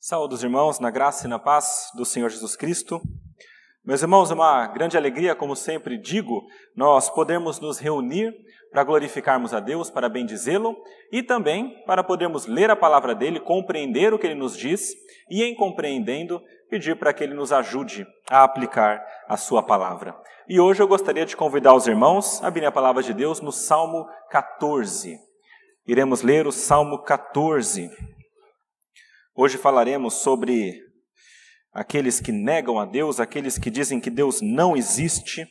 Saúde os irmãos, na graça e na paz do Senhor Jesus Cristo. Meus irmãos, é uma grande alegria, como sempre digo, nós podermos nos reunir para glorificarmos a Deus, para bendizê-lo e também para podermos ler a palavra dele, compreender o que ele nos diz e, em compreendendo, pedir para que ele nos ajude a aplicar a sua palavra. E hoje eu gostaria de convidar os irmãos a abrirem a palavra de Deus no Salmo 14. Iremos ler o Salmo 14. Hoje falaremos sobre aqueles que negam a Deus, aqueles que dizem que Deus não existe,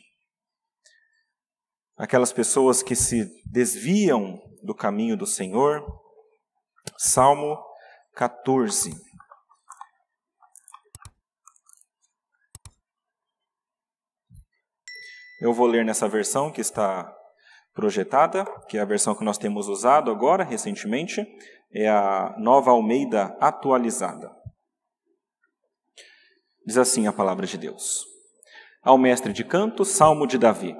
aquelas pessoas que se desviam do caminho do Senhor. Salmo 14. Eu vou ler nessa versão que está projetada, que é a versão que nós temos usado agora, recentemente, é a Nova Almeida atualizada. Diz assim a palavra de Deus. Ao mestre de canto, Salmo de Davi.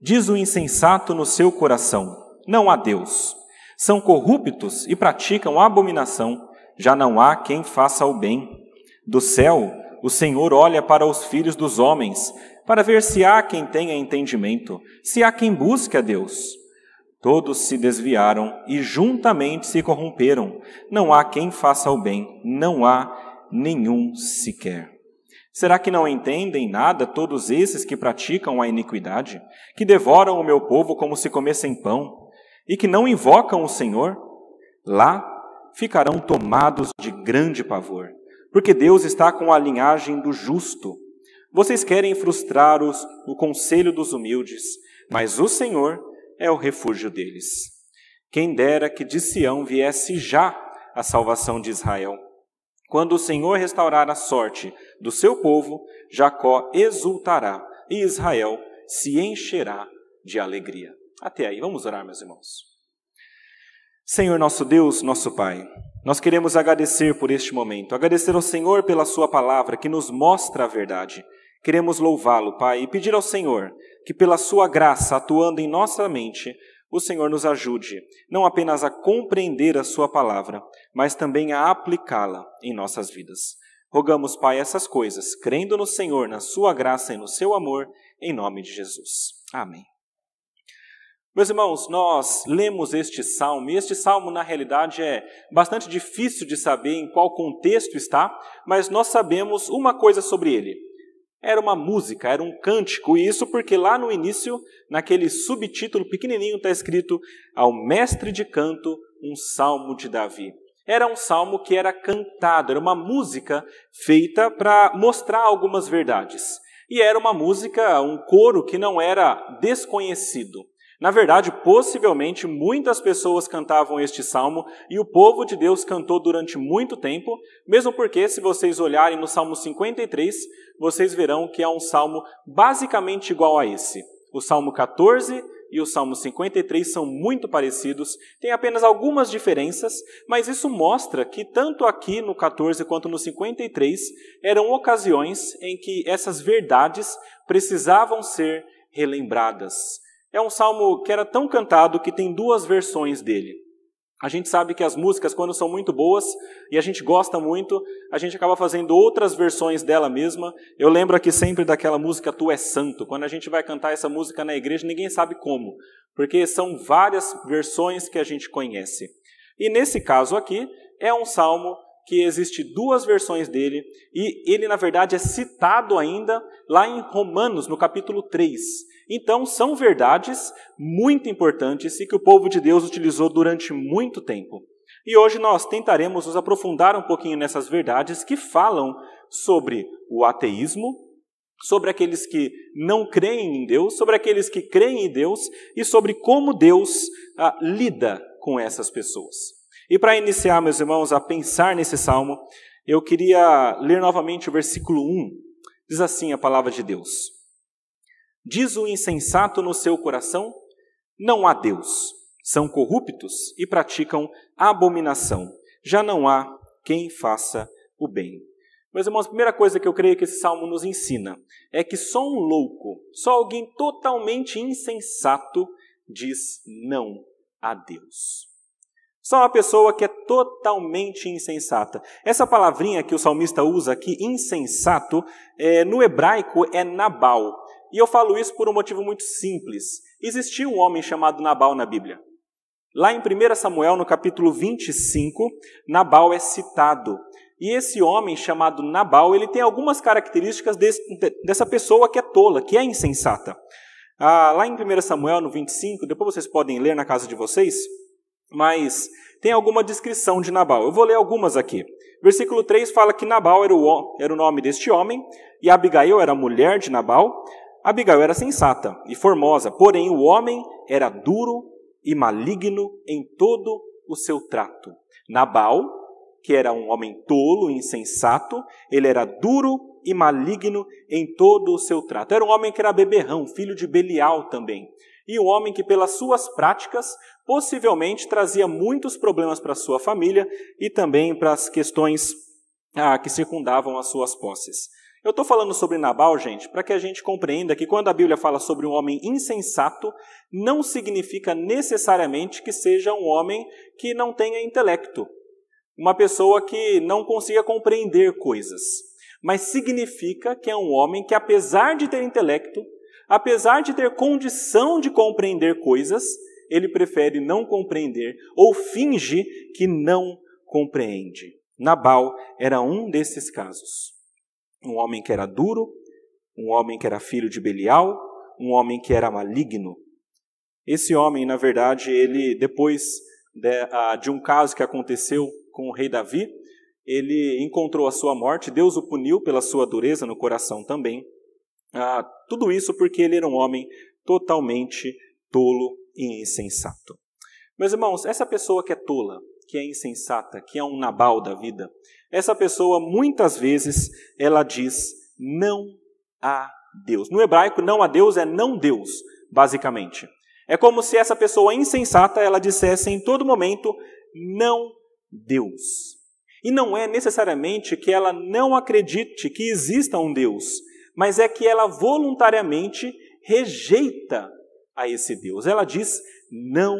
Diz o insensato no seu coração, não há Deus. São corruptos e praticam abominação, já não há quem faça o bem. Do céu, o Senhor olha para os filhos dos homens, para ver se há quem tenha entendimento, se há quem busque a Deus. Todos se desviaram e juntamente se corromperam. Não há quem faça o bem, não há nenhum sequer. Será que não entendem nada todos esses que praticam a iniquidade, que devoram o meu povo como se comessem pão, e que não invocam o Senhor? Lá ficarão tomados de grande pavor, porque Deus está com a linhagem do justo. Vocês querem frustrar o conselho dos humildes, mas o Senhor é o refúgio deles. Quem dera que de Sião viesse já a salvação de Israel. Quando o Senhor restaurar a sorte do seu povo, Jacó exultará e Israel se encherá de alegria. Até aí, vamos orar, meus irmãos. Senhor nosso Deus, nosso Pai, nós queremos agradecer por este momento, agradecer ao Senhor pela sua palavra que nos mostra a verdade. Queremos louvá-lo, Pai, e pedir ao Senhor que pela sua graça, atuando em nossa mente, o Senhor nos ajude, não apenas a compreender a sua palavra, mas também a aplicá-la em nossas vidas. Rogamos, Pai, essas coisas, crendo no Senhor, na sua graça e no seu amor, em nome de Jesus. Amém. Meus irmãos, nós lemos este salmo, e este salmo, na realidade, é bastante difícil de saber em qual contexto está, mas nós sabemos uma coisa sobre ele. Era uma música, era um cântico, e isso porque lá no início, naquele subtítulo pequenininho, está escrito ao mestre de canto, um salmo de Davi. Era um salmo que era cantado, era uma música feita para mostrar algumas verdades. E era uma música, um coro que não era desconhecido. Na verdade, possivelmente, muitas pessoas cantavam este salmo e o povo de Deus cantou durante muito tempo, mesmo porque, se vocês olharem no Salmo 53, vocês verão que é um salmo basicamente igual a esse. O Salmo 14 e o Salmo 53 são muito parecidos, tem apenas algumas diferenças, mas isso mostra que tanto aqui no 14 quanto no 53 eram ocasiões em que essas verdades precisavam ser relembradas. É um salmo que era tão cantado que tem duas versões dele. A gente sabe que as músicas, quando são muito boas e a gente gosta muito, a gente acaba fazendo outras versões dela mesma. Eu lembro aqui sempre daquela música Tu és Santo. Quando a gente vai cantar essa música na igreja, ninguém sabe como, porque são várias versões que a gente conhece. E nesse caso aqui, é um salmo que existe duas versões dele, e ele, na verdade, é citado ainda lá em Romanos, no capítulo 3. Então, são verdades muito importantes e que o povo de Deus utilizou durante muito tempo. E hoje nós tentaremos nos aprofundar um pouquinho nessas verdades que falam sobre o ateísmo, sobre aqueles que não creem em Deus, sobre aqueles que creem em Deus e sobre como Deus lida com essas pessoas. E para iniciar, meus irmãos, a pensar nesse salmo, eu queria ler novamente o versículo 1. Diz assim a palavra de Deus. Diz o insensato no seu coração, não há Deus. São corruptos e praticam abominação. Já não há quem faça o bem. Meus irmãos, a primeira coisa que eu creio que esse salmo nos ensina é que só um louco, só alguém totalmente insensato diz não a Deus. Só uma pessoa que é totalmente insensata. Essa palavrinha que o salmista usa aqui, insensato, no hebraico é Nabal. E eu falo isso por um motivo muito simples. Existia um homem chamado Nabal na Bíblia. Lá em 1 Samuel, no capítulo 25, Nabal é citado. E esse homem chamado Nabal, ele tem algumas características dessa pessoa que é tola, que é insensata. Lá em 1 Samuel, no 25, depois vocês podem ler na casa de vocês, mas tem alguma descrição de Nabal. Eu vou ler algumas aqui. Versículo 3 fala que Nabal era o nome deste homem, e Abigail era a mulher de Nabal. Abigail era sensata e formosa, porém o homem era duro e maligno em todo o seu trato. Nabal, que era um homem tolo, insensato, ele era duro e maligno em todo o seu trato. Era um homem que era beberrão, filho de Belial também. E um homem que, pelas suas práticas, possivelmente trazia muitos problemas para a sua família e também para as questões que circundavam as suas posses. Eu estou falando sobre Nabal, gente, para que a gente compreenda que quando a Bíblia fala sobre um homem insensato, não significa necessariamente que seja um homem que não tenha intelecto. Uma pessoa que não consiga compreender coisas. Mas significa que é um homem que, apesar de ter intelecto, apesar de ter condição de compreender coisas, ele prefere não compreender ou finge que não compreende. Nabal era um desses casos. Um homem que era duro, um homem que era filho de Belial, um homem que era maligno. Esse homem, na verdade, ele depois de um caso que aconteceu com o rei Davi, ele encontrou a sua morte, Deus o puniu pela sua dureza no coração também. Tudo isso porque ele era um homem totalmente tolo e insensato. Meus irmãos, essa pessoa que é tola, que é insensata, que é um Nabal da vida, essa pessoa muitas vezes ela diz não a Deus. No hebraico, não a Deus é não Deus, basicamente. É como se essa pessoa insensata ela dissesse em todo momento não Deus. E não é necessariamente que ela não acredite que exista um Deus, mas é que ela voluntariamente rejeita a esse Deus. Ela diz não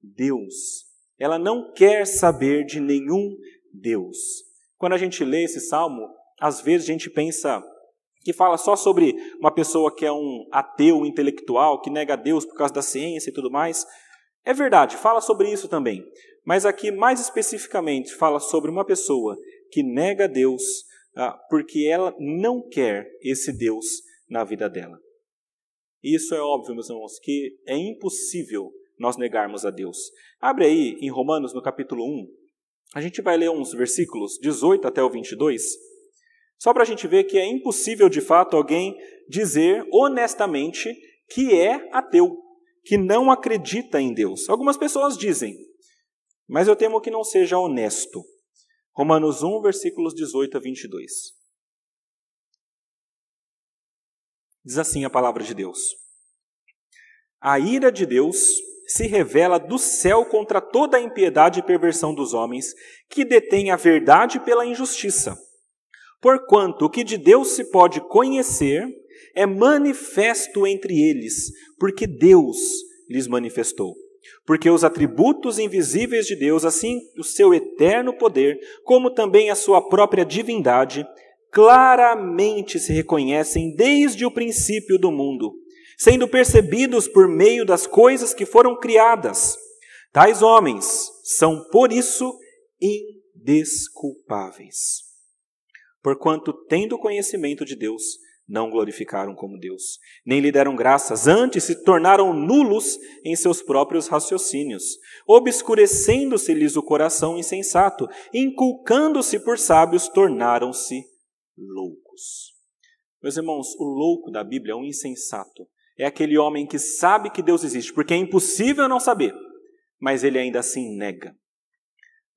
Deus. Ela não quer saber de nenhum Deus. Quando a gente lê esse salmo, às vezes a gente pensa que fala só sobre uma pessoa que é um ateu intelectual, que nega Deus por causa da ciência e tudo mais. É verdade, fala sobre isso também. Mas aqui, mais especificamente, fala sobre uma pessoa que nega Deus porque ela não quer esse Deus na vida dela. Isso é óbvio, meus irmãos, que é impossível nós negarmos a Deus. Abre aí em Romanos, no capítulo 1. A gente vai ler uns versículos 18 até o 22, só para a gente ver que é impossível, de fato, alguém dizer honestamente que é ateu, que não acredita em Deus. Algumas pessoas dizem, mas eu temo que não seja honesto. Romanos 1, versículos 18 a 22. Diz assim a palavra de Deus. A ira de Deus se revela do céu contra toda a impiedade e perversão dos homens, que detêm a verdade pela injustiça. Porquanto o que de Deus se pode conhecer é manifesto entre eles, porque Deus lhes manifestou. Porque os atributos invisíveis de Deus, assim o seu eterno poder, como também a sua própria divindade, claramente se reconhecem desde o princípio do mundo, sendo percebidos por meio das coisas que foram criadas. Tais homens são, por isso, indesculpáveis. Porquanto, tendo conhecimento de Deus, não glorificaram como Deus, nem lhe deram graças, antes se tornaram nulos em seus próprios raciocínios, obscurecendo-se-lhes o coração insensato, inculcando-se por sábios, tornaram-se loucos. Meus irmãos, o louco da Bíblia é um insensato. É aquele homem que sabe que Deus existe, porque é impossível não saber, mas ele ainda assim nega.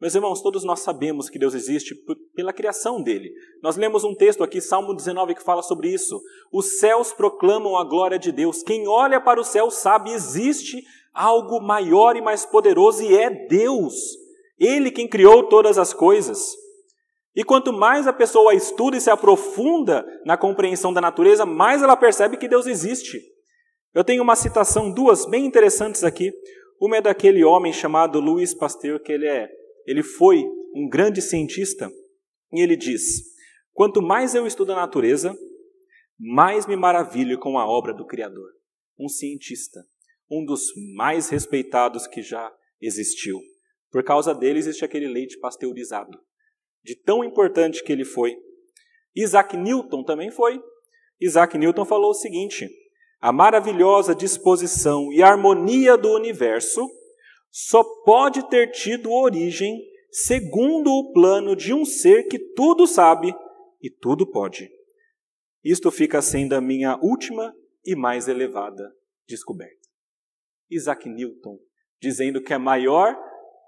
Meus irmãos, todos nós sabemos que Deus existe pela criação dele. Nós lemos um texto aqui, Salmo 19, que fala sobre isso. Os céus proclamam a glória de Deus. Quem olha para o céu sabe que existe algo maior e mais poderoso, e é Deus. Ele quem criou todas as coisas. E quanto mais a pessoa estuda e se aprofunda na compreensão da natureza, mais ela percebe que Deus existe. Eu tenho uma citação, duas bem interessantes aqui. Uma é daquele homem chamado Louis Pasteur, que ele foi um grande cientista, e ele diz: quanto mais eu estudo a natureza, mais me maravilho com a obra do Criador. Um cientista, um dos mais respeitados que já existiu. Por causa dele existe aquele leite pasteurizado, de tão importante que ele foi. Isaac Newton também foi. Isaac Newton falou o seguinte: a maravilhosa disposição e harmonia do universo só pode ter tido origem segundo o plano de um ser que tudo sabe e tudo pode. Isto fica sendo a minha última e mais elevada descoberta. Isaac Newton dizendo que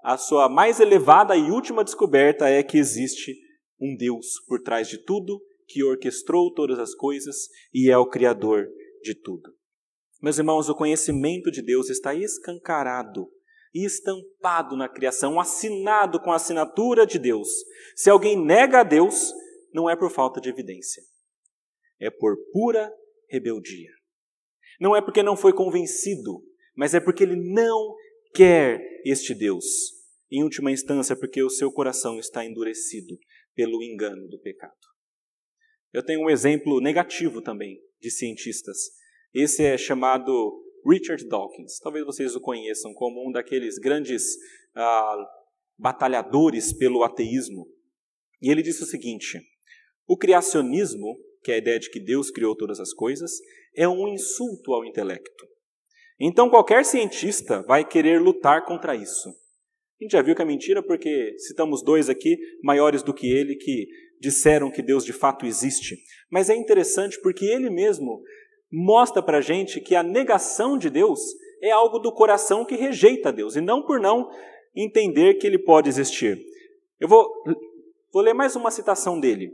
a sua mais elevada e última descoberta é que existe um Deus por trás de tudo, que orquestrou todas as coisas e é o Criador de tudo. Meus irmãos, o conhecimento de Deus está escancarado e estampado na criação, assinado com a assinatura de Deus. Se alguém nega a Deus, não é por falta de evidência, é por pura rebeldia. Não é porque não foi convencido, mas é porque ele não quer este Deus. Em última instância, porque o seu coração está endurecido pelo engano do pecado. Eu tenho um exemplo negativo também de cientistas. Esse é chamado Richard Dawkins. Talvez vocês o conheçam como um daqueles grandes batalhadores pelo ateísmo. E ele disse o seguinte: o criacionismo, que é a ideia de que Deus criou todas as coisas, é um insulto ao intelecto. Então qualquer cientista vai querer lutar contra isso. A gente já viu que é mentira porque citamos dois aqui, maiores do que ele, que disseram que Deus de fato existe. Mas é interessante porque ele mesmo mostra para a gente que a negação de Deus é algo do coração que rejeita Deus, e não por não entender que ele pode existir. Eu vou ler mais uma citação dele.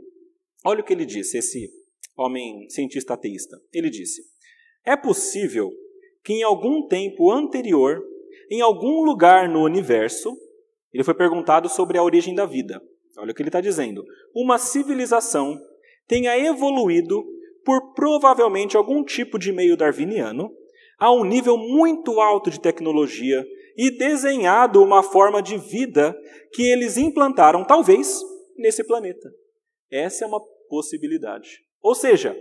Olha o que ele disse, esse homem cientista ateísta. Ele disse: é possível que em algum tempo anterior, em algum lugar no universo, ele foi perguntado sobre a origem da vida. Olha o que ele está dizendo. Uma civilização tenha evoluído por provavelmente algum tipo de meio darwiniano a um nível muito alto de tecnologia e desenhado uma forma de vida que eles implantaram, talvez, nesse planeta. Essa é uma possibilidade. Ou seja,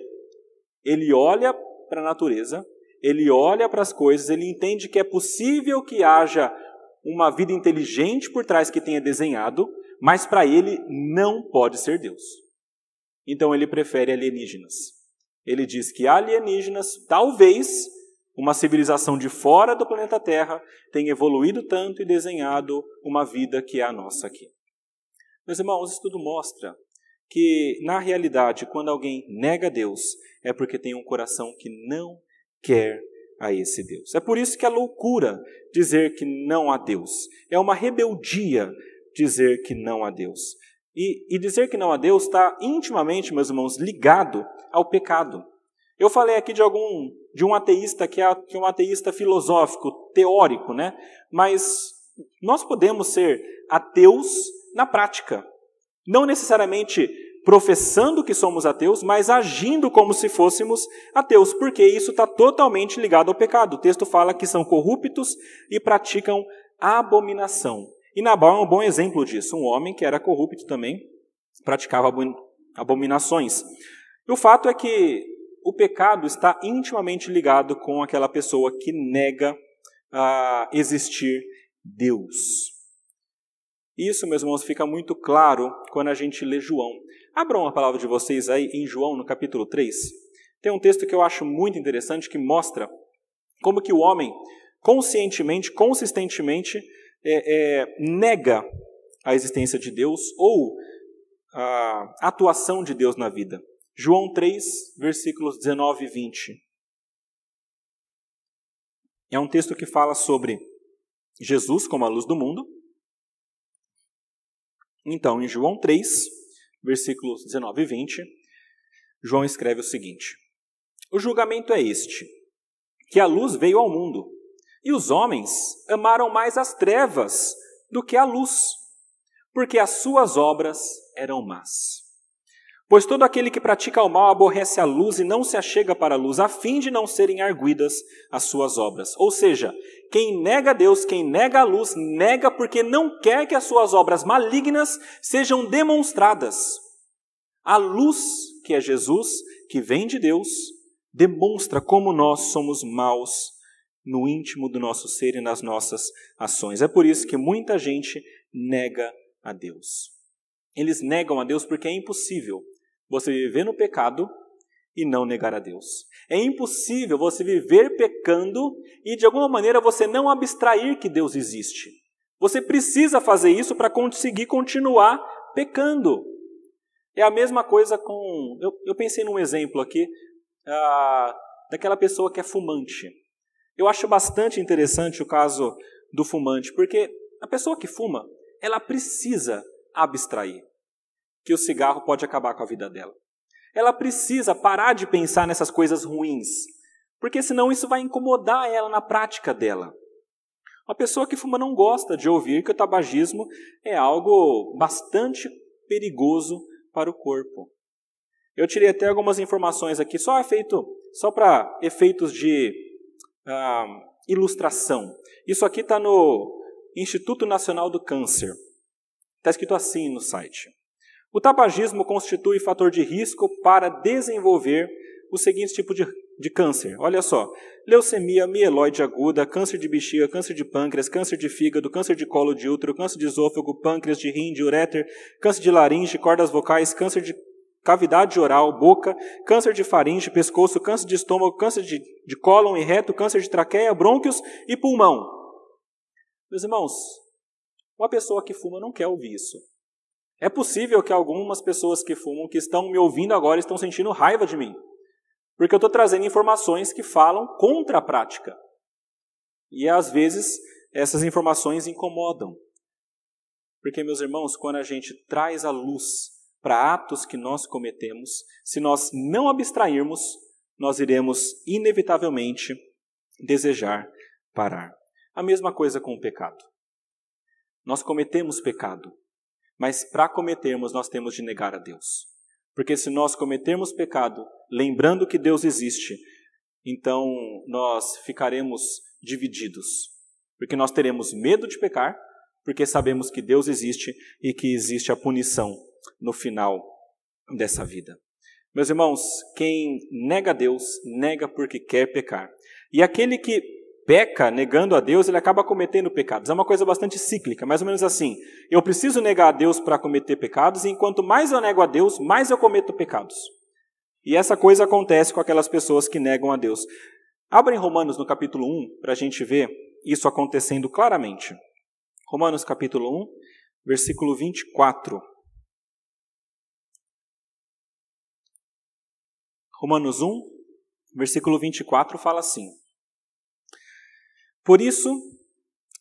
ele olha para a natureza, ele olha para as coisas, ele entende que é possível que haja uma vida inteligente por trás que tenha desenhado, mas para ele não pode ser Deus. Então ele prefere alienígenas. Ele diz que alienígenas, talvez, uma civilização de fora do planeta Terra, tenha evoluído tanto e desenhado uma vida que é a nossa aqui. Meus irmãos, isso tudo mostra que, na realidade, quando alguém nega Deus, é porque tem um coração que não quer a esse Deus. É por isso que é loucura dizer que não há Deus. É uma rebeldia dizer que não há Deus. E dizer que não há Deus está intimamente, meus irmãos, ligado ao pecado. Eu falei aqui de um ateísta que é um ateísta filosófico, teórico, né? Mas nós podemos ser ateus na prática. Não necessariamente professando que somos ateus, mas agindo como se fôssemos ateus, porque isso está totalmente ligado ao pecado. O texto fala que são corruptos e praticam abominação. E Nabal é um bom exemplo disso, um homem que era corrupto também, praticava abominações. E o fato é que o pecado está intimamente ligado com aquela pessoa que nega existir Deus. Isso, meus irmãos, fica muito claro quando a gente lê João. Abram a palavra de vocês aí em João, no capítulo 3. Tem um texto que eu acho muito interessante que mostra como que o homem, conscientemente, consistentemente, nega a existência de Deus ou a atuação de Deus na vida. João 3, versículos 19 e 20. É um texto que fala sobre Jesus como a luz do mundo. Então, em João 3, versículos 19 e 20, João escreve o seguinte: o julgamento é este, que a luz veio ao mundo, e os homens amaram mais as trevas do que a luz, porque as suas obras eram más. Pois todo aquele que pratica o mal aborrece a luz e não se achega para a luz, a fim de não serem arguidas as suas obras. Ou seja, quem nega a Deus, quem nega a luz, nega porque não quer que as suas obras malignas sejam demonstradas. A luz, que é Jesus, que vem de Deus, demonstra como nós somos maus no íntimo do nosso ser e nas nossas ações. É por isso que muita gente nega a Deus. Eles negam a Deus porque é impossível você viver no pecado e não negar a Deus. É impossível você viver pecando e de alguma maneira você não abstrair que Deus existe. Você precisa fazer isso para conseguir continuar pecando. É a mesma coisa com... Eu pensei num exemplo aqui daquela pessoa que é fumante. Eu acho bastante interessante o caso do fumante, porque a pessoa que fuma, ela precisa abstrair que o cigarro pode acabar com a vida dela. Ela precisa parar de pensar nessas coisas ruins, porque senão isso vai incomodar ela na prática dela. Uma pessoa que fuma não gosta de ouvir que o tabagismo é algo bastante perigoso para o corpo. Eu tirei até algumas informações aqui, só para efeitos de ilustração. Isso aqui está no Instituto Nacional do Câncer. Está escrito assim no site. O tabagismo constitui fator de risco para desenvolver os seguintes tipos de câncer. Olha só, leucemia, mieloide aguda, câncer de bexiga, câncer de pâncreas, câncer de fígado, câncer de colo de útero, câncer de esôfago, pâncreas, de rim, de uréter, câncer de laringe, cordas vocais, câncer de cavidade oral, boca, câncer de faringe, pescoço, câncer de estômago, câncer de cólon e reto, câncer de traqueia, brônquios e pulmão. Meus irmãos, uma pessoa que fuma não quer ouvir isso. É possível que algumas pessoas que fumam, que estão me ouvindo agora, estão sentindo raiva de mim. Porque eu estou trazendo informações que falam contra a prática. E às vezes essas informações incomodam. Porque, meus irmãos, quando a gente traz a luz para atos que nós cometemos, se nós não abstrairmos, nós iremos inevitavelmente desejar parar. A mesma coisa com o pecado. Nós cometemos pecado. Mas para cometermos, nós temos de negar a Deus. Porque se nós cometermos pecado, lembrando que Deus existe, então nós ficaremos divididos. Porque nós teremos medo de pecar, porque sabemos que Deus existe e que existe a punição no final dessa vida. Meus irmãos, quem nega a Deus, nega porque quer pecar. E aquele que peca negando a Deus, ele acaba cometendo pecados. É uma coisa bastante cíclica, mais ou menos assim. Eu preciso negar a Deus para cometer pecados, e enquanto mais eu nego a Deus, mais eu cometo pecados. E essa coisa acontece com aquelas pessoas que negam a Deus. Abra em Romanos no capítulo 1, para a gente ver isso acontecendo claramente. Romanos capítulo 1, versículo 24. Romanos 1, versículo 24 fala assim: Por isso,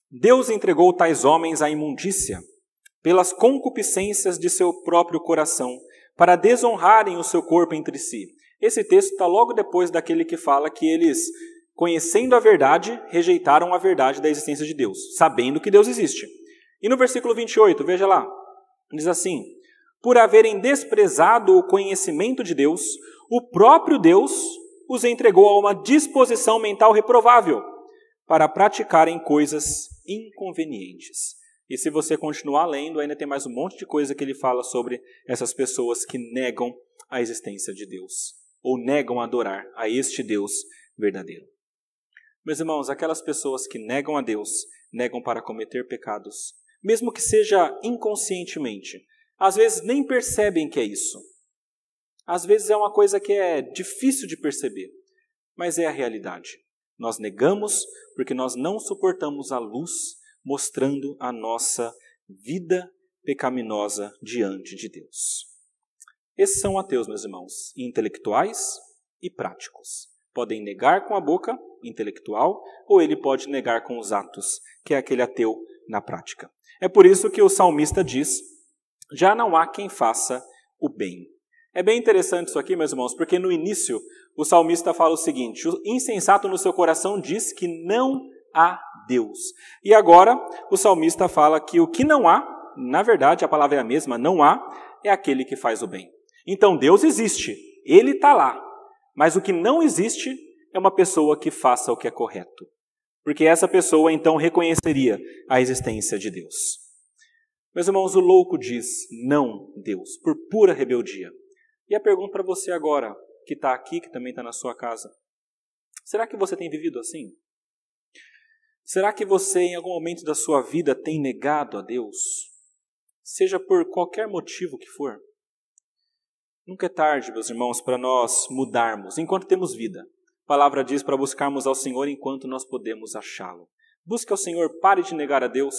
Deus entregou tais homens à imundícia, pelas concupiscências de seu próprio coração, para desonrarem o seu corpo entre si. Esse texto está logo depois daquele que fala que eles, conhecendo a verdade, rejeitaram a verdade da existência de Deus, sabendo que Deus existe. E no versículo 28, veja lá, diz assim: Por haverem desprezado o conhecimento de Deus, o próprio Deus os entregou a uma disposição mental reprovável, para praticarem coisas inconvenientes. E se você continuar lendo, ainda tem mais um monte de coisa que ele fala sobre essas pessoas que negam a existência de Deus, ou negam adorar a este Deus verdadeiro. Meus irmãos, aquelas pessoas que negam a Deus, negam para cometer pecados, mesmo que seja inconscientemente, às vezes nem percebem que é isso. Às vezes é uma coisa que é difícil de perceber, mas é a realidade. Nós negamos porque nós não suportamos a luz mostrando a nossa vida pecaminosa diante de Deus. Esses são ateus, meus irmãos, intelectuais e práticos. Podem negar com a boca, intelectual, ou ele pode negar com os atos, que é aquele ateu na prática. É por isso que o salmista diz: já não há quem faça o bem. É bem interessante isso aqui, meus irmãos, porque no início o salmista fala o seguinte: o insensato no seu coração diz que não há Deus. E agora o salmista fala que o que não há, na verdade a palavra é a mesma, não há, é aquele que faz o bem. Então Deus existe, Ele está lá. Mas o que não existe é uma pessoa que faça o que é correto. Porque essa pessoa então reconheceria a existência de Deus. Meus irmãos, o louco diz não, Deus, por pura rebeldia. E a pergunta para você agora, que está aqui, que também está na sua casa. Será que você tem vivido assim? Será que você, em algum momento da sua vida, tem negado a Deus? Seja por qualquer motivo que for. Nunca é tarde, meus irmãos, para nós mudarmos, enquanto temos vida. A palavra diz para buscarmos ao Senhor enquanto nós podemos achá-lo. Busque ao Senhor, pare de negar a Deus.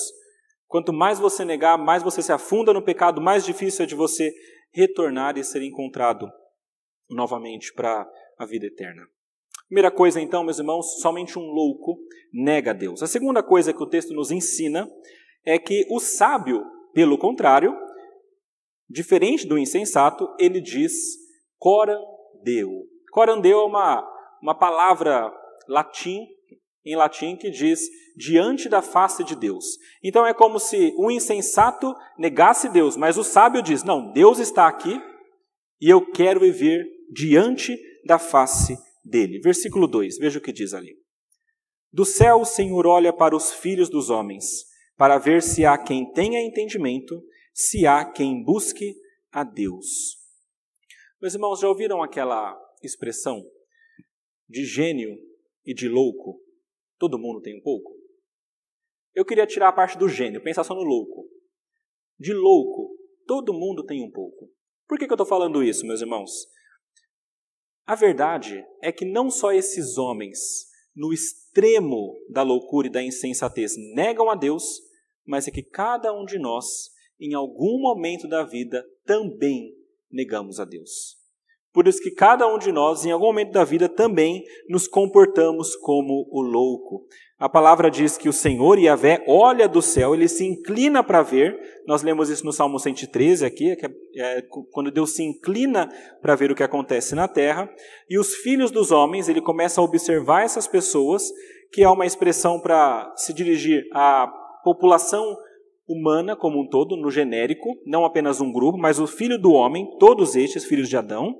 Quanto mais você negar, mais você se afunda no pecado, mais difícil é de você retornar e ser encontrado novamente para a vida eterna. Primeira coisa, então, meus irmãos, somente um louco nega a Deus. A segunda coisa que o texto nos ensina é que o sábio, pelo contrário, diferente do insensato, ele diz corandeu. Corandeu é uma palavra em latim que diz diante da face de Deus. Então é como se o insensato negasse Deus, mas o sábio diz, não, Deus está aqui e eu quero viver diante da face dele. Versículo 2, veja o que diz ali. Do céu o Senhor olha para os filhos dos homens, para ver se há quem tenha entendimento, se há quem busque a Deus. Meus irmãos, já ouviram aquela expressão de gênio e de louco? Todo mundo tem um pouco? Eu queria tirar a parte do gênio, pensar só no louco. De louco, todo mundo tem um pouco. Por que eu estou falando isso, meus irmãos? A verdade é que não só esses homens, no extremo da loucura e da insensatez, negam a Deus, mas é que cada um de nós, em algum momento da vida, também negamos a Deus. Por isso que cada um de nós, em algum momento da vida, também nos comportamos como o louco. A palavra diz que o Senhor, Yahvé, olha do céu, ele se inclina para ver. Nós lemos isso no Salmo 113 aqui, quando Deus se inclina para ver o que acontece na terra. E os filhos dos homens, ele começa a observar essas pessoas, que é uma expressão para se dirigir à população humana como um todo, no genérico, não apenas um grupo, mas o filho do homem, todos estes filhos de Adão.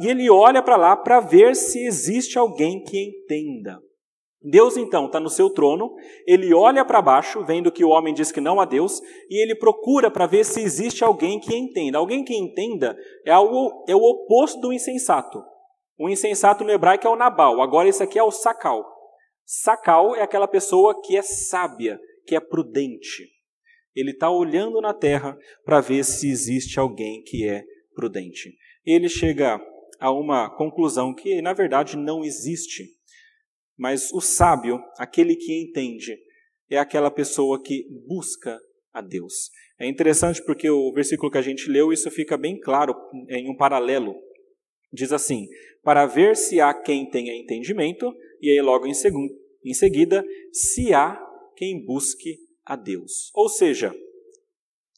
E ele olha para lá para ver se existe alguém que entenda. Deus, então, está no seu trono, ele olha para baixo, vendo que o homem diz que não há Deus, e ele procura para ver se existe alguém que entenda. Alguém que entenda é o oposto do insensato. O insensato no hebraico é o Nabal, agora esse aqui é o Sacal. Sacal é aquela pessoa que é sábia, que é prudente. Ele está olhando na terra para ver se existe alguém que é prudente. Ele chega a uma conclusão que, na verdade, não existe. Mas o sábio, aquele que entende, é aquela pessoa que busca a Deus. É interessante porque o versículo que a gente leu, isso fica bem claro em um paralelo. Diz assim, para ver se há quem tenha entendimento, e aí logo em seguida, se há quem busque a Deus. Ou seja,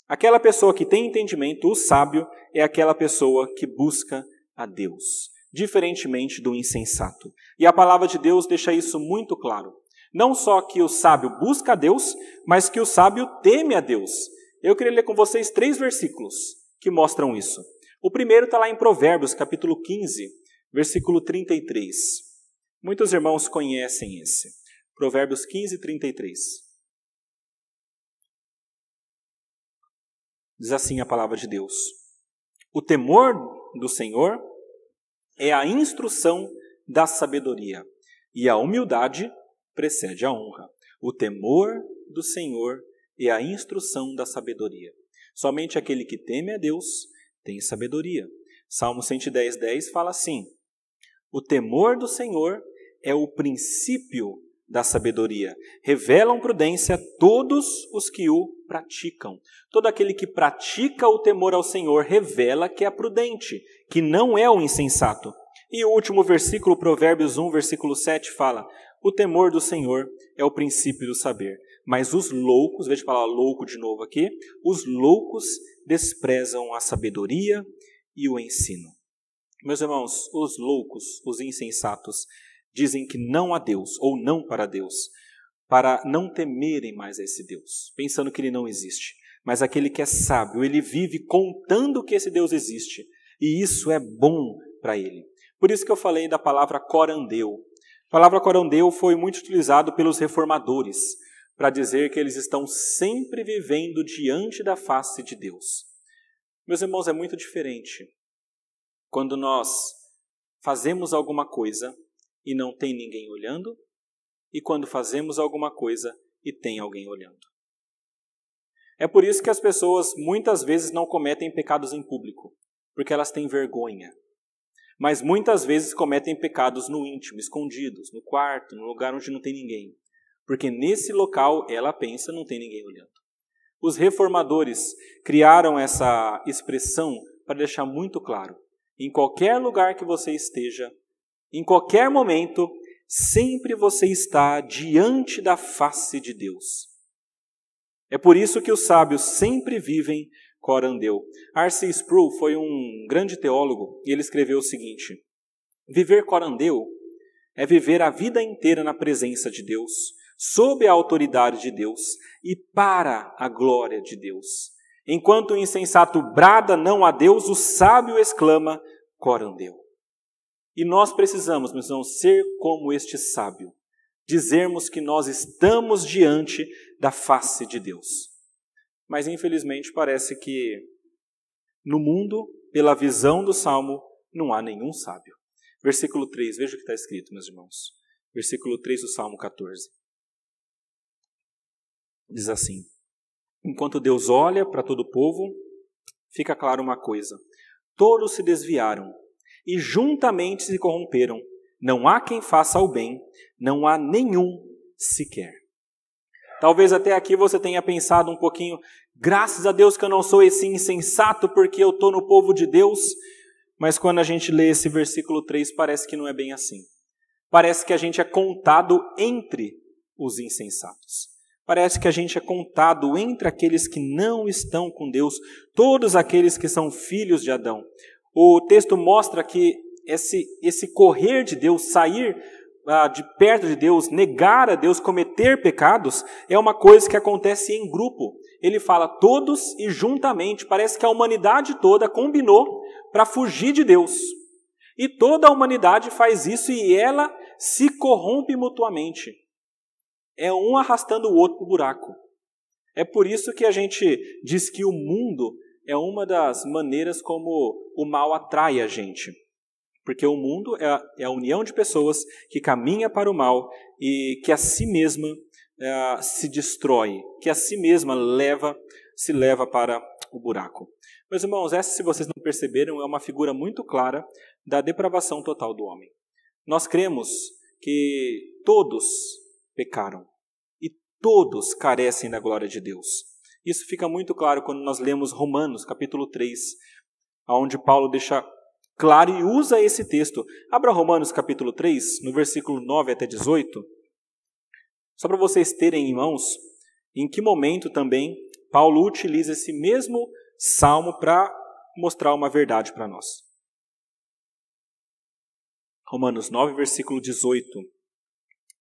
aquela pessoa que tem entendimento, o sábio, é aquela pessoa que busca a Deus, diferentemente do insensato. E a palavra de Deus deixa isso muito claro. Não só que o sábio busca a Deus, mas que o sábio teme a Deus. Eu queria ler com vocês 3 versículos que mostram isso. O primeiro está lá em Provérbios, capítulo 15, versículo 33. Muitos irmãos conhecem esse. Provérbios 15, 33. Diz assim a palavra de Deus. O temor do Senhor é a instrução da sabedoria, e a humildade precede a honra. O temor do Senhor é a instrução da sabedoria. Somente aquele que teme a Deus tem sabedoria. Salmo 110, 10 fala assim, o temor do Senhor é o princípio da sabedoria. Revelam prudência todos os que o praticam. Todo aquele que pratica o temor ao Senhor revela que é prudente, que não é o insensato. E o último versículo, Provérbios 1, versículo 7, fala, o temor do Senhor é o princípio do saber. Mas os loucos, veja falar louco de novo aqui, os loucos desprezam a sabedoria e o ensino. Meus irmãos, os loucos, os insensatos, dizem que não há Deus, ou não para Deus, para não temerem mais a esse Deus, pensando que ele não existe. Mas aquele que é sábio, ele vive contando que esse Deus existe. E isso é bom para ele. Por isso que eu falei da palavra corandeu. A palavra corandeu foi muito utilizado pelos reformadores para dizer que eles estão sempre vivendo diante da face de Deus. Meus irmãos, é muito diferente quando nós fazemos alguma coisa e não tem ninguém olhando, e quando fazemos alguma coisa e tem alguém olhando. É por isso que as pessoas muitas vezes não cometem pecados em público, porque elas têm vergonha. Mas muitas vezes cometem pecados no íntimo, escondidos, no quarto, no lugar onde não tem ninguém. Porque nesse local ela pensa, não tem ninguém olhando. Os reformadores criaram essa expressão para deixar muito claro. Em qualquer lugar que você esteja, em qualquer momento, sempre você está diante da face de Deus. É por isso que os sábios sempre vivem corandeu. R.C. Sproul foi um grande teólogo e ele escreveu o seguinte: viver corandeu é viver a vida inteira na presença de Deus, sob a autoridade de Deus e para a glória de Deus. Enquanto o insensato brada não a Deus, o sábio exclama corandeu. E nós precisamos, meus irmãos, ser como este sábio, dizermos que nós estamos diante da face de Deus. Mas infelizmente parece que no mundo, pela visão do Salmo, não há nenhum sábio. Versículo 3, veja o que está escrito, meus irmãos. Versículo 3 do Salmo 14. Diz assim: enquanto Deus olha para todo o povo, fica claro uma coisa: todos se desviaram e juntamente se corromperam. Não há quem faça o bem, não há nenhum sequer. Talvez até aqui você tenha pensado um pouquinho, graças a Deus que eu não sou esse insensato porque eu estou no povo de Deus. Mas quando a gente lê esse versículo 3, parece que não é bem assim. Parece que a gente é contado entre os insensatos. Parece que a gente é contado entre aqueles que não estão com Deus, todos aqueles que são filhos de Adão. O texto mostra que esse correr de Deus, sair de perto de Deus, negar a Deus, cometer pecados, é uma coisa que acontece em grupo. Ele fala todos e juntamente. Parece que a humanidade toda combinou para fugir de Deus. E toda a humanidade faz isso e ela se corrompe mutuamente. É um arrastando o outro para o buraco. É por isso que a gente diz que o mundo é uma das maneiras como o mal atrai a gente. Porque o mundo é a união de pessoas que caminha para o mal e que a si mesma se destrói, que a si mesma se leva para o buraco. Meus irmãos, essa, se vocês não perceberam, é uma figura muito clara da depravação total do homem. Nós cremos que todos pecaram e todos carecem da glória de Deus. Isso fica muito claro quando nós lemos Romanos, capítulo 3, onde Paulo deixa claro e usa esse texto. Abra Romanos, capítulo 3, no versículo 9 até 18, só para vocês terem em mãos em que momento também Paulo utiliza esse mesmo salmo para mostrar uma verdade para nós. Romanos 9, versículo 18.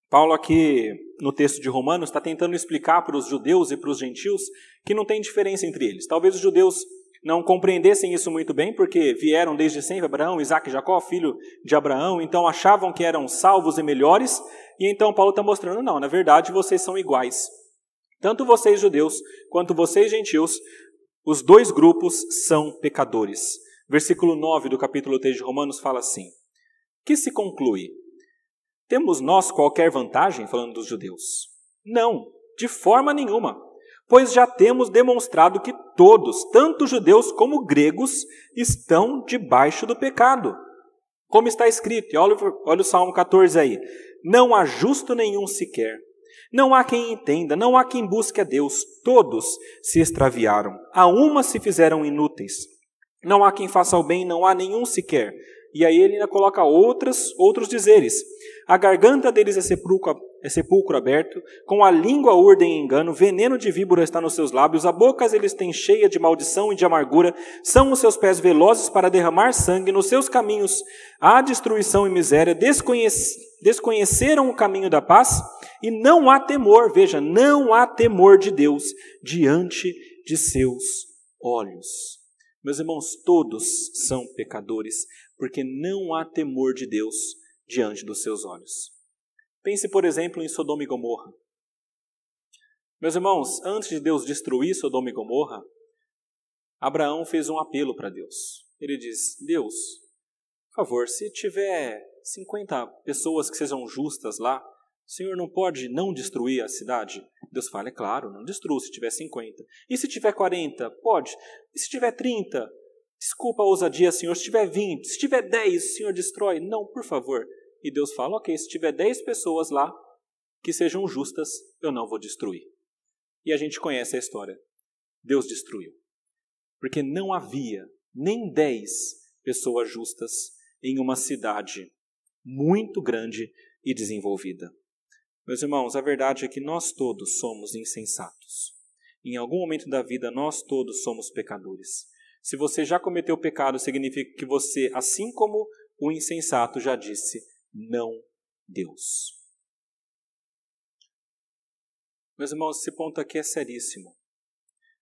Paulo aqui, no texto de Romanos, está tentando explicar para os judeus e para os gentios que não tem diferença entre eles. Talvez os judeus não compreendessem isso muito bem, porque vieram desde sempre Abraão, Isaac e Jacó, filho de Abraão, então achavam que eram salvos e melhores, e então Paulo está mostrando, não, na verdade vocês são iguais. Tanto vocês judeus, quanto vocês gentios, os dois grupos são pecadores. Versículo 9 do capítulo 3 de Romanos fala assim: que se conclui? Temos nós qualquer vantagem, falando dos judeus? Não, de forma nenhuma, pois já temos demonstrado que todos, tanto judeus como gregos, estão debaixo do pecado. Como está escrito, olha o Salmo 14 aí: não há justo nenhum sequer, não há quem entenda, não há quem busque a Deus, todos se extraviaram, a uma se fizeram inúteis, não há quem faça o bem, não há nenhum sequer. E aí ele ainda coloca outros dizeres: a garganta deles é sepulcro aberto, com a língua urdem em engano, veneno de víbora está nos seus lábios, a boca eles têm cheia de maldição e de amargura, são os seus pés velozes para derramar sangue, nos seus caminhos há destruição e miséria, desconheceram o caminho da paz, e não há temor, veja, não há temor de Deus diante de seus olhos. Meus irmãos, todos são pecadores, porque não há temor de Deus diante dos seus olhos. Pense, por exemplo, em Sodoma e Gomorra. Meus irmãos, antes de Deus destruir Sodoma e Gomorra, Abraão fez um apelo para Deus. Ele diz: Deus, por favor, se tiver 50 pessoas que sejam justas lá, o Senhor não pode não destruir a cidade? Deus fala: é claro, não destrua se tiver 50. E se tiver 40? Pode. E se tiver 30? Desculpa a ousadia, Senhor. Se tiver 20? Se tiver 10, o Senhor destrói? Não, por favor. E Deus fala: ok, se tiver 10 pessoas lá que sejam justas, eu não vou destruir. E a gente conhece a história. Deus destruiu. Porque não havia nem 10 pessoas justas em uma cidade muito grande e desenvolvida. Meus irmãos, a verdade é que nós todos somos insensatos. Em algum momento da vida, nós todos somos pecadores. Se você já cometeu pecado, significa que você, assim como o insensato, já disse: não, Deus. Meus irmãos, esse ponto aqui é seríssimo.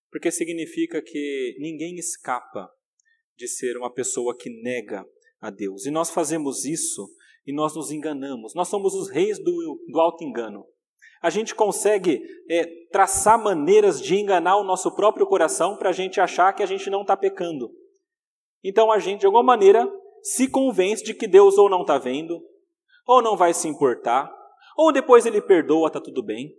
Porque significa que ninguém escapa de ser uma pessoa que nega a Deus. E nós fazemos isso e nós nos enganamos. Nós somos os reis do auto-engano. A gente consegue traçar maneiras de enganar o nosso próprio coração para a gente achar que a gente não está pecando. Então a gente, de alguma maneira, se convence de que Deus ou não está vendo, ou não vai se importar, ou depois Ele perdoa, está tudo bem.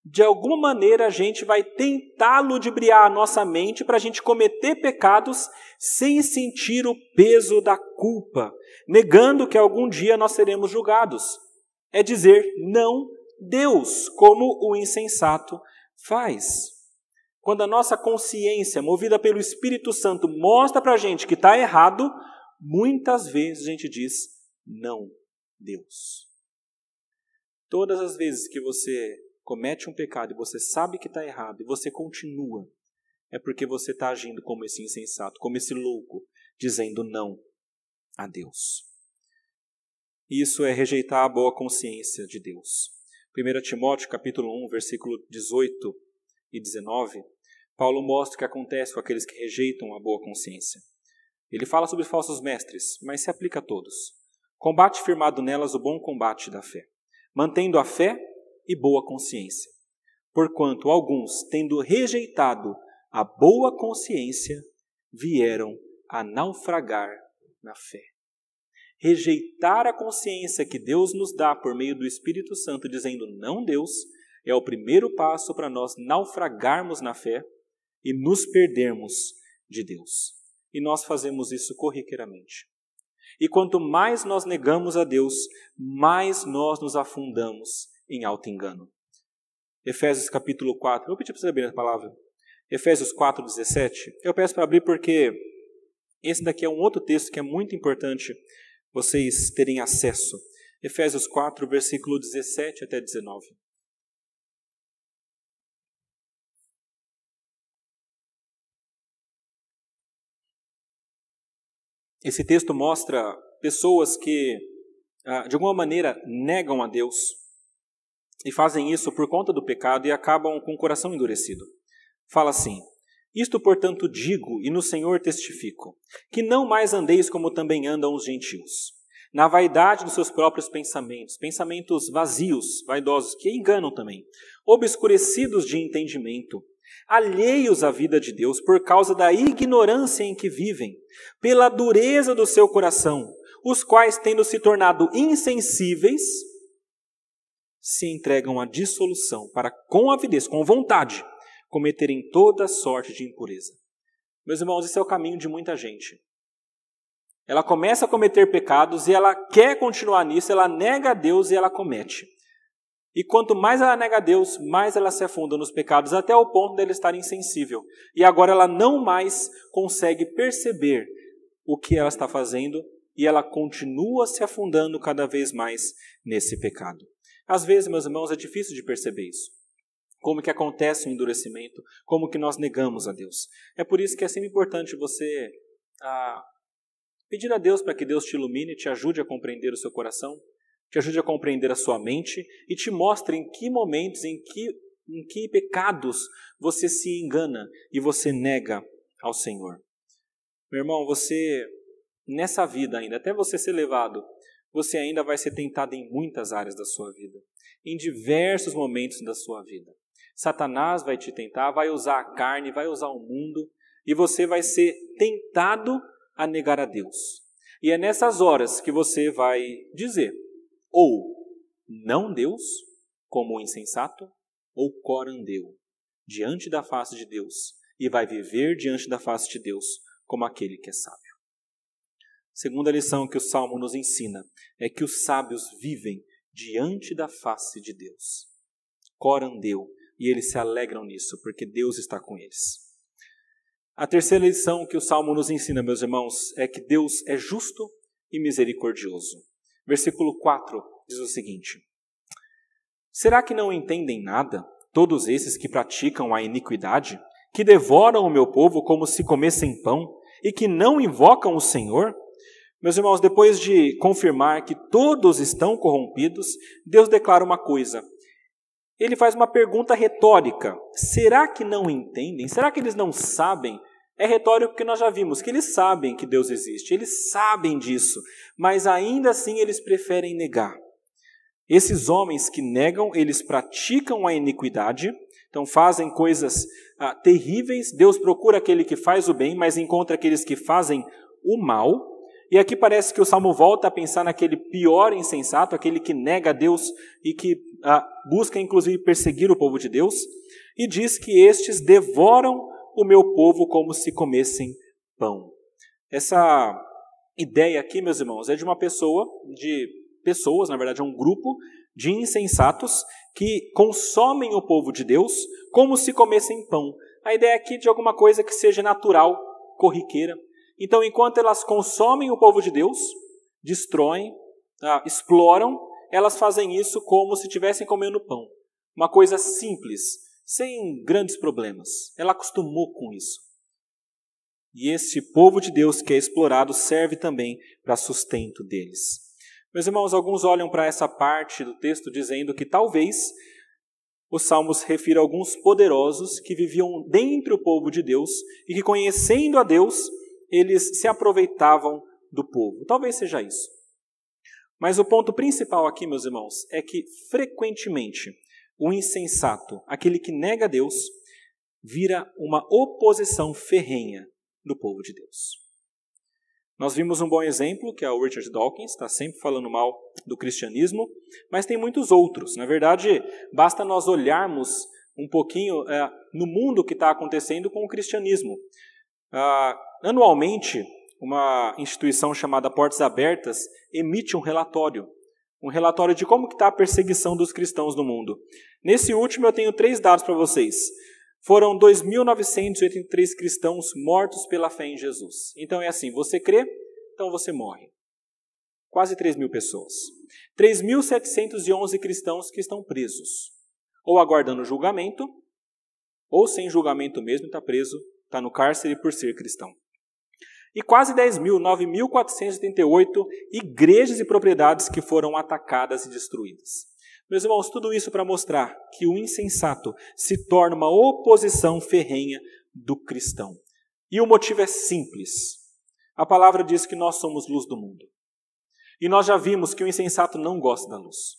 De alguma maneira a gente vai tentar ludibriar a nossa mente para a gente cometer pecados sem sentir o peso da culpa, negando que algum dia nós seremos julgados. É dizer não, Deus, como o insensato faz. Quando a nossa consciência, movida pelo Espírito Santo, mostra para a gente que está errado, muitas vezes a gente diz não, Deus. Todas as vezes que você comete um pecado e você sabe que está errado e você continua, é porque você está agindo como esse insensato, como esse louco, dizendo não a Deus. Isso é rejeitar a boa consciência de Deus. 1 Timóteo capítulo 1, versículo 18 e 19, Paulo mostra o que acontece com aqueles que rejeitam a boa consciência. Ele fala sobre falsos mestres, mas se aplica a todos. Combate firmado nelas o bom combate da fé, mantendo a fé e boa consciência. Porquanto alguns, tendo rejeitado a boa consciência, vieram a naufragar na fé. Rejeitar a consciência que Deus nos dá por meio do Espírito Santo, dizendo não, Deus, é o primeiro passo para nós naufragarmos na fé e nos perdermos de Deus. E nós fazemos isso corriqueiramente. E quanto mais nós negamos a Deus, mais nós nos afundamos em auto-engano. Efésios capítulo 4. Eu vou pedir para você abrir a palavra. Efésios 4, 17. Eu peço para abrir porque esse daqui é um outro texto que é muito importante vocês terem acesso. Efésios 4, versículo 17 até 19. Esse texto mostra pessoas que, de alguma maneira, negam a Deus e fazem isso por conta do pecado e acabam com o coração endurecido. Fala assim: isto, portanto, digo e no Senhor testifico, que não mais andeis como também andam os gentios, na vaidade dos seus próprios pensamentos, pensamentos vazios, vaidosos, que enganam também, obscurecidos de entendimento, alheios à vida de Deus por causa da ignorância em que vivem, pela dureza do seu coração, os quais, tendo se tornado insensíveis, se entregam à dissolução para, com avidez, com vontade, cometerem toda sorte de impureza. Meus irmãos, esse é o caminho de muita gente. Ela começa a cometer pecados e ela quer continuar nisso, ela nega a Deus e ela comete. E quanto mais ela nega a Deus, mais ela se afunda nos pecados, até o ponto dela estar insensível. E agora ela não mais consegue perceber o que ela está fazendo e ela continua se afundando cada vez mais nesse pecado. Às vezes, meus irmãos, é difícil de perceber isso. Como que acontece o endurecimento, como que nós negamos a Deus. É por isso que é sempre importante você pedir a Deus para que Deus te ilumine, te ajude a compreender o seu coração, te ajude a compreender a sua mente e te mostre em que momentos, em que Em que pecados você se engana e você nega ao Senhor? Meu irmão, você, nessa vida ainda, até você ser levado, você ainda vai ser tentado em muitas áreas da sua vida, em diversos momentos da sua vida. Satanás vai te tentar, vai usar a carne, vai usar o mundo, e você vai ser tentado a negar a Deus. E é nessas horas que você vai dizer, ou não Deus, como o insensato, ou corandeu, diante da face de Deus, e vai viver diante da face de Deus como aquele que é sábio. Segunda lição que o Salmo nos ensina é que os sábios vivem diante da face de Deus. Corandeu, e eles se alegram nisso, porque Deus está com eles. A terceira lição que o Salmo nos ensina, meus irmãos, é que Deus é justo e misericordioso. Versículo 4 diz o seguinte: será que não entendem nada todos esses que praticam a iniquidade, que devoram o meu povo como se comessem pão e que não invocam o Senhor? Meus irmãos, depois de confirmar que todos estão corrompidos, Deus declara uma coisa. Ele faz uma pergunta retórica. Será que não entendem? Será que eles não sabem? É retórico porque nós já vimos que eles sabem que Deus existe, eles sabem disso, mas ainda assim eles preferem negar. Esses homens que negam, eles praticam a iniquidade, então fazem coisas terríveis. Deus procura aquele que faz o bem, mas encontra aqueles que fazem o mal. E aqui parece que o Salmo volta a pensar naquele pior insensato, aquele que nega a Deus e que busca inclusive perseguir o povo de Deus, e diz que estes devoram o meu povo como se comessem pão. Essa ideia aqui, meus irmãos, é de uma pessoas, na verdade, é um grupo de insensatos que consomem o povo de Deus como se comessem pão. A ideia aqui é de alguma coisa que seja natural, corriqueira. Então, enquanto elas consomem o povo de Deus, destroem, exploram, elas fazem isso como se estivessem comendo pão. Uma coisa simples, sem grandes problemas. Ela acostumou com isso. E esse povo de Deus que é explorado serve também para sustento deles. Meus irmãos, alguns olham para essa parte do texto dizendo que talvez o Salmo se refira a alguns poderosos que viviam dentre o povo de Deus e que, conhecendo a Deus, eles se aproveitavam do povo. Talvez seja isso. Mas o ponto principal aqui, meus irmãos, é que frequentemente o insensato, aquele que nega a Deus, vira uma oposição ferrenha do povo de Deus. Nós vimos um bom exemplo, que é o Richard Dawkins, está sempre falando mal do cristianismo, mas tem muitos outros. Na verdade, basta nós olharmos um pouquinho no mundo que está acontecendo com o cristianismo. Anualmente, uma instituição chamada Portas Abertas emite um relatório de como está a perseguição dos cristãos no mundo. Nesse último eu tenho 3 dados para vocês. Foram 2.983 cristãos mortos pela fé em Jesus. Então é assim, você crê, então você morre. Quase 3.000 pessoas. 3.711 cristãos que estão presos, ou aguardando julgamento, ou sem julgamento mesmo, está preso, está no cárcere por ser cristão. E quase 9.488 igrejas e propriedades que foram atacadas e destruídas. Meus irmãos, tudo isso para mostrar que o insensato se torna uma oposição ferrenha do cristão. E o motivo é simples. A palavra diz que nós somos luz do mundo. E nós já vimos que o insensato não gosta da luz.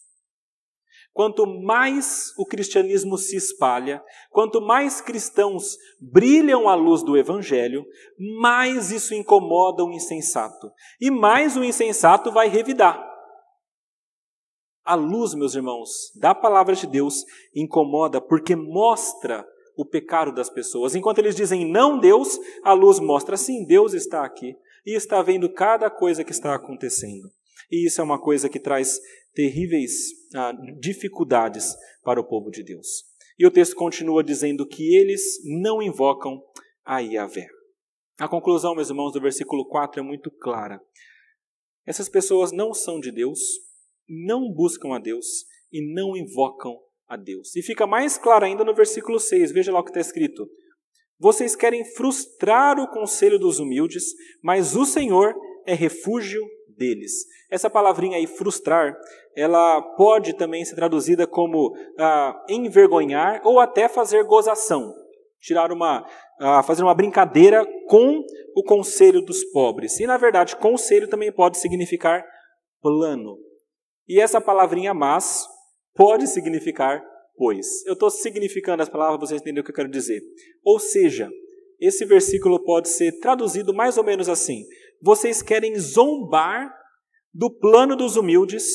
Quanto mais o cristianismo se espalha, quanto mais cristãos brilham à luz do Evangelho, mais isso incomoda o insensato. E mais o insensato vai revidar. A luz, meus irmãos, da palavra de Deus incomoda porque mostra o pecado das pessoas. Enquanto eles dizem não Deus, a luz mostra sim, Deus está aqui e está vendo cada coisa que está acontecendo. E isso é uma coisa que traz terríveis dificuldades para o povo de Deus. E o texto continua dizendo que eles não invocam a Yahvé. A conclusão, meus irmãos, do versículo 4 é muito clara. Essas pessoas não são de Deus, não buscam a Deus e não invocam a Deus. E fica mais claro ainda no versículo 6, veja lá o que está escrito. Vocês querem frustrar o conselho dos humildes, mas o Senhor é refúgio deles. Essa palavrinha aí, frustrar, ela pode também ser traduzida como envergonhar ou até fazer gozação. Fazer uma brincadeira com o conselho dos pobres. E, na verdade, conselho também pode significar plano. E essa palavrinha mas pode significar pois. Eu estou significando as palavras para vocês entenderem o que eu quero dizer. Ou seja, esse versículo pode ser traduzido mais ou menos assim: vocês querem zombar do plano dos humildes,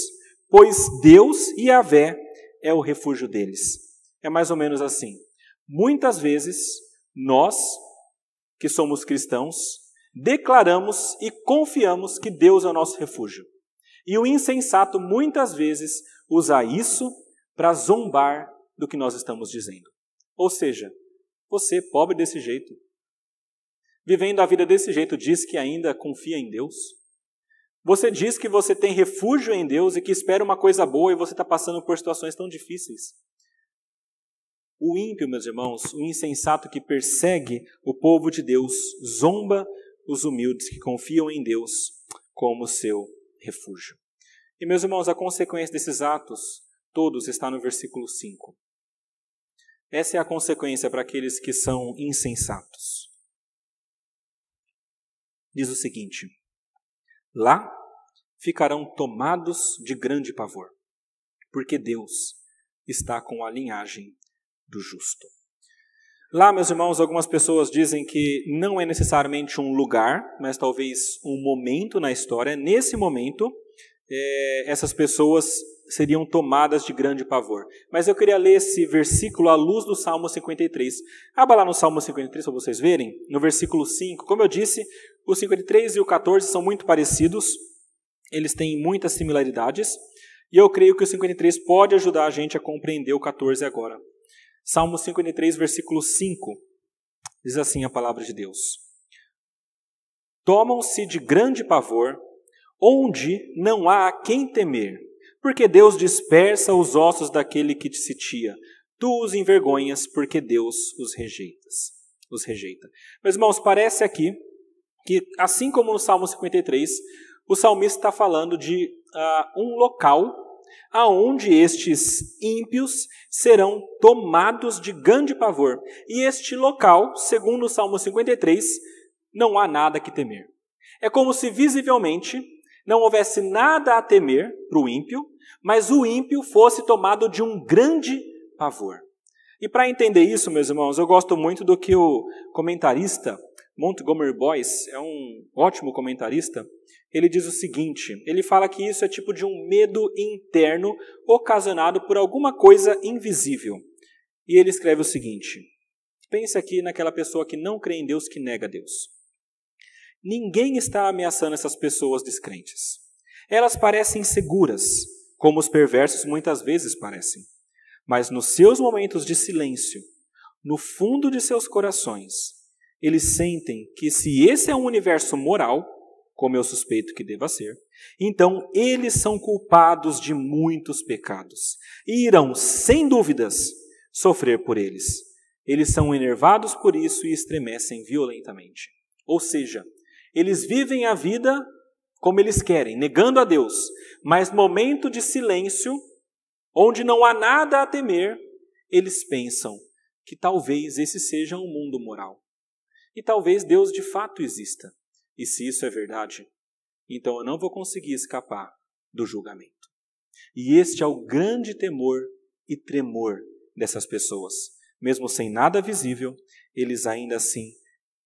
pois Deus, Yahvé, é o refúgio deles. É mais ou menos assim. Muitas vezes, nós, que somos cristãos, declaramos e confiamos que Deus é o nosso refúgio. E o insensato, muitas vezes, usa isso para zombar do que nós estamos dizendo. Ou seja, você, pobre desse jeito, vivendo a vida desse jeito, diz que ainda confia em Deus? Você diz que você tem refúgio em Deus e que espera uma coisa boa e você está passando por situações tão difíceis? O ímpio, meus irmãos, o insensato que persegue o povo de Deus, zomba os humildes que confiam em Deus como seu refúgio. E, meus irmãos, a consequência desses atos todos está no versículo 5. Essa é a consequência para aqueles que são insensatos. Diz o seguinte: lá ficarão tomados de grande pavor, porque Deus está com a linhagem do justo. Lá, meus irmãos, algumas pessoas dizem que não é necessariamente um lugar, mas talvez um momento na história. Nesse momento, essas pessoas seriam tomadas de grande pavor. Mas eu queria ler esse versículo à luz do Salmo 53. Abra lá no Salmo 53 para vocês verem, no versículo 5. Como eu disse, o 53 e o 14 são muito parecidos, eles têm muitas similaridades, e eu creio que o 53 pode ajudar a gente a compreender o 14 agora. Salmo 53, versículo 5, diz assim a palavra de Deus: tomam-se de grande pavor, onde não há a quem temer, porque Deus dispersa os ossos daquele que te sitia. Tu os envergonhas, porque Deus os rejeita. Meus irmãos, parece aqui que, assim como no Salmo 53, o salmista está falando de um local aonde estes ímpios serão tomados de grande pavor. E este local, segundo o Salmo 53, não há nada que temer. É como se visivelmente não houvesse nada a temer para o ímpio, mas o ímpio fosse tomado de um grande pavor. E para entender isso, meus irmãos, eu gosto muito do que o comentarista Montgomery Boyce, é um ótimo comentarista, ele diz o seguinte: ele fala que isso é tipo de um medo interno ocasionado por alguma coisa invisível. E ele escreve o seguinte: pense aqui naquela pessoa que não crê em Deus, que nega Deus. Ninguém está ameaçando essas pessoas descrentes. Elas parecem seguras, como os perversos muitas vezes parecem. Mas nos seus momentos de silêncio, no fundo de seus corações, eles sentem que se esse é um universo moral, como eu suspeito que deva ser, então eles são culpados de muitos pecados e irão, sem dúvidas, sofrer por eles. Eles são enervados por isso e estremecem violentamente. Ou seja, eles vivem a vida como eles querem, negando a Deus, mas momento de silêncio, onde não há nada a temer, eles pensam que talvez esse seja um mundo moral. E talvez Deus de fato exista. E se isso é verdade, então eu não vou conseguir escapar do julgamento. E este é o grande temor e tremor dessas pessoas. Mesmo sem nada visível, eles ainda assim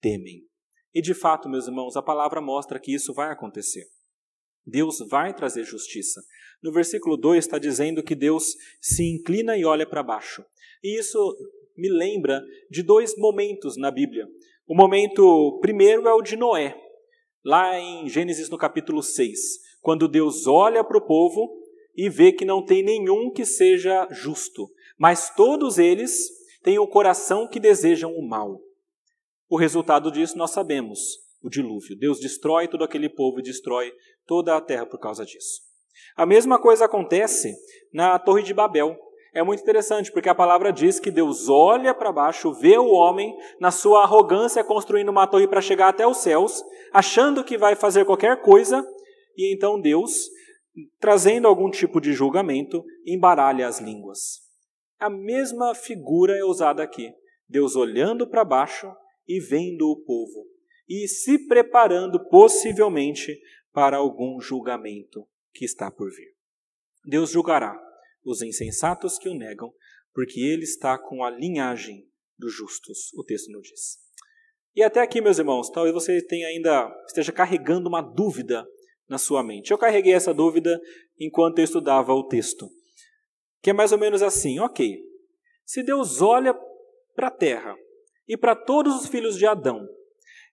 temem. E de fato, meus irmãos, a palavra mostra que isso vai acontecer. Deus vai trazer justiça. No versículo 2 está dizendo que Deus se inclina e olha para baixo. E isso me lembra de dois momentos na Bíblia. O momento primeiro é o de Noé, lá em Gênesis no capítulo 6, quando Deus olha para o povo e vê que não tem nenhum que seja justo, mas todos eles têm o coração que desejam o mal. O resultado disso nós sabemos, o dilúvio. Deus destrói todo aquele povo e destrói toda a terra por causa disso. A mesma coisa acontece na Torre de Babel. É muito interessante, porque a palavra diz que Deus olha para baixo, vê o homem na sua arrogância construindo uma torre para chegar até os céus, achando que vai fazer qualquer coisa, e então Deus, trazendo algum tipo de julgamento, embaralha as línguas. A mesma figura é usada aqui. Deus olhando para baixo e vendo o povo, e se preparando possivelmente para algum julgamento que está por vir. Deus julgará os insensatos que o negam, porque ele está com a linhagem dos justos, o texto nos diz. E até aqui, meus irmãos, talvez você esteja carregando uma dúvida na sua mente. Eu carreguei essa dúvida enquanto eu estudava o texto, que é mais ou menos assim, ok, se Deus olha para a terra e para todos os filhos de Adão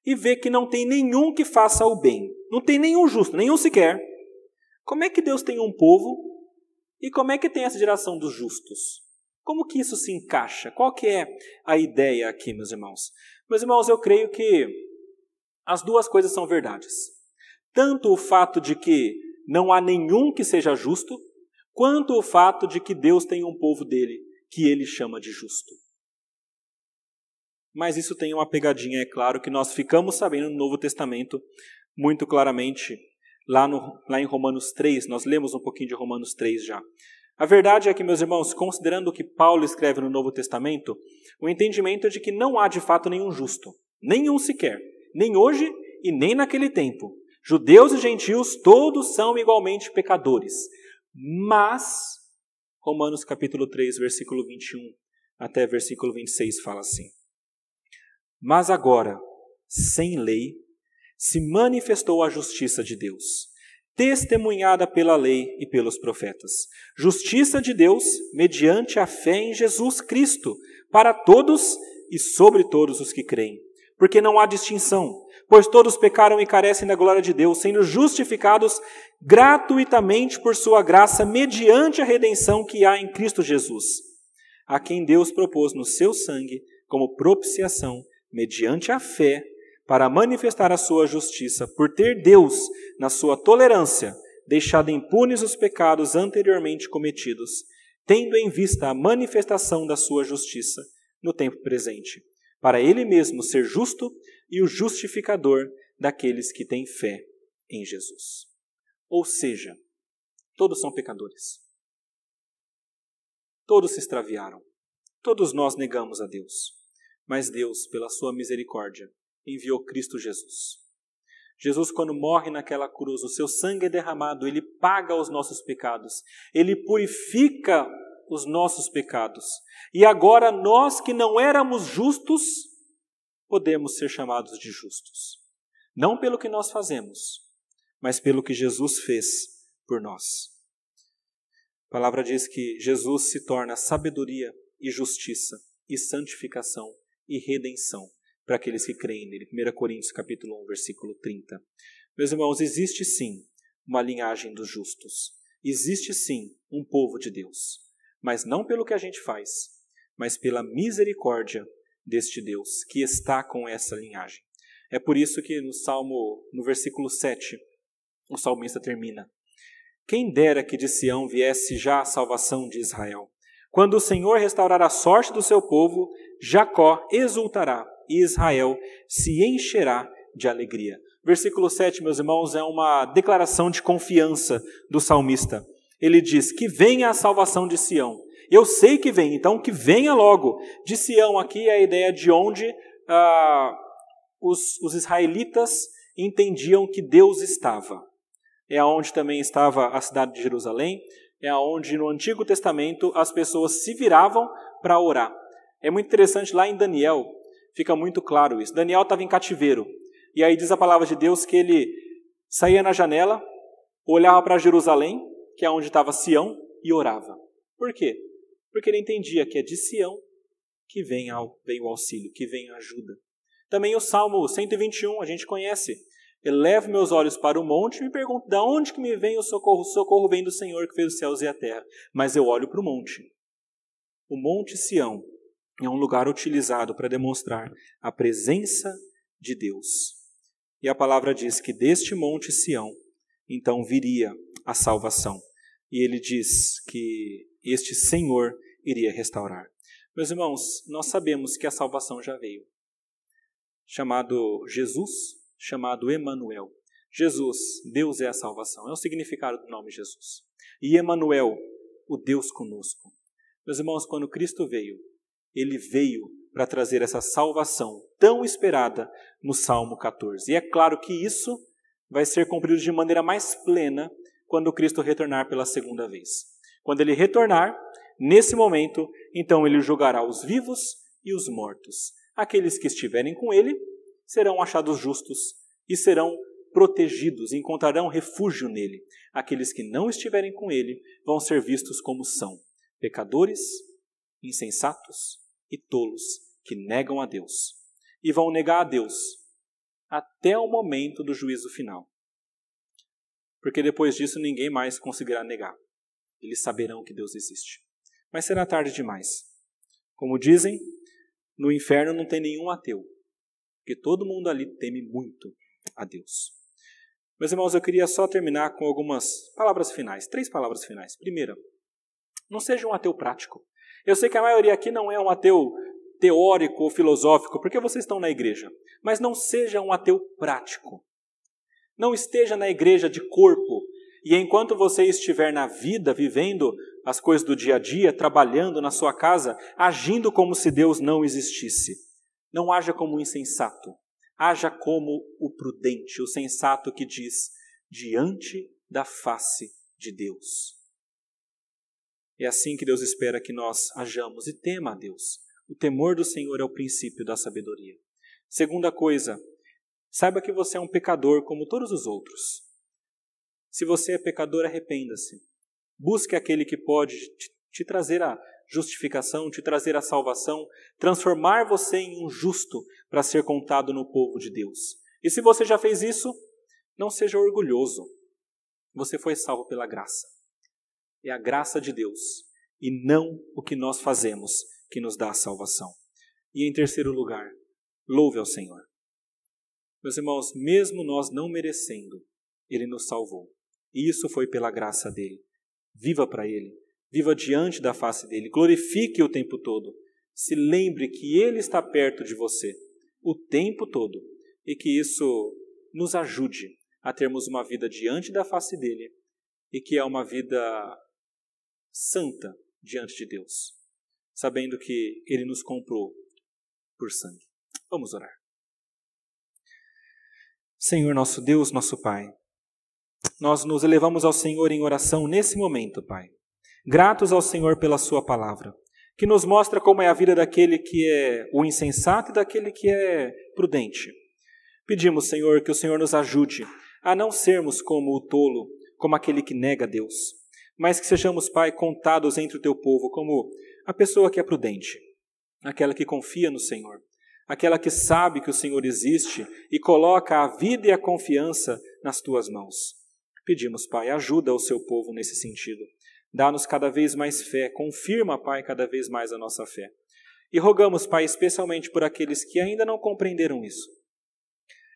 e vê que não tem nenhum que faça o bem, não tem nenhum justo, nenhum sequer, como é que Deus tem um povo e como é que tem essa geração dos justos? Como que isso se encaixa? Qual que é a ideia aqui, meus irmãos? Meus irmãos, eu creio que as duas coisas são verdades. Tanto o fato de que não há nenhum que seja justo, quanto o fato de que Deus tem um povo dele que ele chama de justo. Mas isso tem uma pegadinha, é claro, que nós ficamos sabendo no Novo Testamento muito claramente. Lá em Romanos 3, nós lemos um pouquinho de Romanos 3 já. A verdade é que, meus irmãos, considerando o que Paulo escreve no Novo Testamento, o entendimento é de que não há de fato nenhum justo, nenhum sequer, nem hoje e nem naquele tempo. Judeus e gentios, todos são igualmente pecadores. Mas, Romanos capítulo 3, versículo 21 até versículo 26 fala assim: Mas agora, sem lei, se manifestou a justiça de Deus, testemunhada pela lei e pelos profetas. Justiça de Deus mediante a fé em Jesus Cristo, para todos e sobre todos os que creem. Porque não há distinção, pois todos pecaram e carecem da glória de Deus, sendo justificados gratuitamente por sua graça, mediante a redenção que há em Cristo Jesus, a quem Deus propôs no seu sangue como propiciação, mediante a fé, para manifestar a sua justiça, por ter Deus, na sua tolerância, deixado impunes os pecados anteriormente cometidos, tendo em vista a manifestação da sua justiça no tempo presente, para ele mesmo ser justo e o justificador daqueles que têm fé em Jesus. Ou seja, todos são pecadores. Todos se extraviaram. Todos nós negamos a Deus. Mas Deus, pela sua misericórdia, enviou Cristo Jesus. Jesus, quando morre naquela cruz, o seu sangue é derramado, ele paga os nossos pecados, ele purifica os nossos pecados. E agora nós que não éramos justos, podemos ser chamados de justos. Não pelo que nós fazemos, mas pelo que Jesus fez por nós. A palavra diz que Jesus se torna sabedoria e justiça e santificação e redenção para aqueles que creem nele. 1 Coríntios capítulo 1, versículo 30. Meus irmãos, existe sim uma linhagem dos justos. Existe sim um povo de Deus. Mas não pelo que a gente faz, mas pela misericórdia deste Deus que está com essa linhagem. É por isso que no versículo 7, o salmista termina: Quem dera que de Sião viesse já a salvação de Israel. Quando o Senhor restaurar a sorte do seu povo, Jacó exultará e Israel se encherá de alegria. Versículo 7, meus irmãos, é uma declaração de confiança do salmista. Ele diz que venha a salvação de Sião. Eu sei que vem, então que venha logo. De Sião aqui é a ideia de onde os israelitas entendiam que Deus estava. É onde também estava a cidade de Jerusalém, é onde no Antigo Testamento as pessoas se viravam para orar. É muito interessante, lá em Daniel, fica muito claro isso. Daniel estava em cativeiro, e aí diz a palavra de Deus que ele saía na janela, olhava para Jerusalém, que é onde estava Sião, e orava. Por quê? Porque ele entendia que é de Sião que vem o auxílio, que vem a ajuda. Também o Salmo 121, a gente conhece. Elevo meus olhos para o monte e me pergunto, de onde que me vem o socorro? O socorro vem do Senhor que fez os céus e a terra. Mas eu olho para o monte. O Monte Sião é um lugar utilizado para demonstrar a presença de Deus. E a palavra diz que deste Monte Sião, então viria a salvação. E ele diz que este Senhor iria restaurar. Meus irmãos, nós sabemos que a salvação já veio. Chamado Jesus, chamado Emanuel. Jesus, Deus é a salvação. É o significado do nome Jesus. E Emanuel, o Deus conosco. Meus irmãos, quando Cristo veio, Ele veio para trazer essa salvação tão esperada no Salmo 14. E é claro que isso vai ser cumprido de maneira mais plena quando Cristo retornar pela segunda vez. Quando Ele retornar, nesse momento, então Ele julgará os vivos e os mortos. Aqueles que estiverem com Ele serão achados justos e serão protegidos, encontrarão refúgio nele. Aqueles que não estiverem com Ele vão ser vistos como são, pecadores, insensatos e tolos que negam a Deus. E vão negar a Deus até o momento do juízo final. Porque depois disso ninguém mais conseguirá negar. Eles saberão que Deus existe. Mas será tarde demais. Como dizem, no inferno não tem nenhum ateu, porque todo mundo ali teme muito a Deus. Meus irmãos, eu queria só terminar com algumas palavras finais, 3 palavras finais. Primeira, não seja um ateu prático. Eu sei que a maioria aqui não é um ateu teórico ou filosófico, porque vocês estão na igreja. Mas não seja um ateu prático. Não esteja na igreja de corpo e enquanto você estiver na vida, vivendo as coisas do dia a dia, trabalhando na sua casa, agindo como se Deus não existisse. Não haja como um insensato. Haja como o prudente, o sensato que diz, diante da face de Deus. É assim que Deus espera que nós hajamos e tema a Deus. O temor do Senhor é o princípio da sabedoria. Segunda coisa, saiba que você é um pecador como todos os outros. Se você é pecador, arrependa-se. Busque aquele que pode te trazer a justificação, te trazer a salvação, transformar você em um justo para ser contado no povo de Deus. E se você já fez isso, não seja orgulhoso. Você foi salvo pela graça. É a graça de Deus e não o que nós fazemos que nos dá a salvação. E em terceiro lugar, louve ao Senhor. Meus irmãos, mesmo nós não merecendo, Ele nos salvou. E isso foi pela graça dEle. Viva para Ele. Viva diante da face dEle. Glorifique o tempo todo. Se lembre que Ele está perto de você o tempo todo. E que isso nos ajude a termos uma vida diante da face dEle. E que é uma vida santa diante de Deus. Sabendo que Ele nos comprou por sangue. Vamos orar. Senhor, nosso Deus, nosso Pai, nós nos elevamos ao Senhor em oração nesse momento, Pai. Gratos ao Senhor pela sua palavra, que nos mostra como é a vida daquele que é o insensato e daquele que é prudente. Pedimos, Senhor, que o Senhor nos ajude a não sermos como o tolo, como aquele que nega Deus, mas que sejamos, Pai, contados entre o teu povo como a pessoa que é prudente, aquela que confia no Senhor, aquela que sabe que o Senhor existe e coloca a vida e a confiança nas tuas mãos. Pedimos, Pai, ajuda o seu povo nesse sentido. Dá-nos cada vez mais fé, confirma, Pai, cada vez mais a nossa fé. E rogamos, Pai, especialmente por aqueles que ainda não compreenderam isso.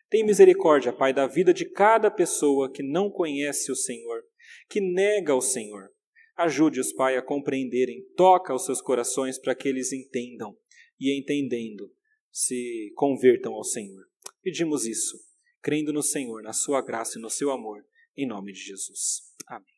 Tem misericórdia, Pai, da vida de cada pessoa que não conhece o Senhor, que nega o Senhor. Ajude-os, Pai, a compreenderem, toca os seus corações para que eles entendam e, entendendo, se convertam ao Senhor. Pedimos isso, crendo no Senhor, na sua graça e no seu amor, em nome de Jesus. Amém.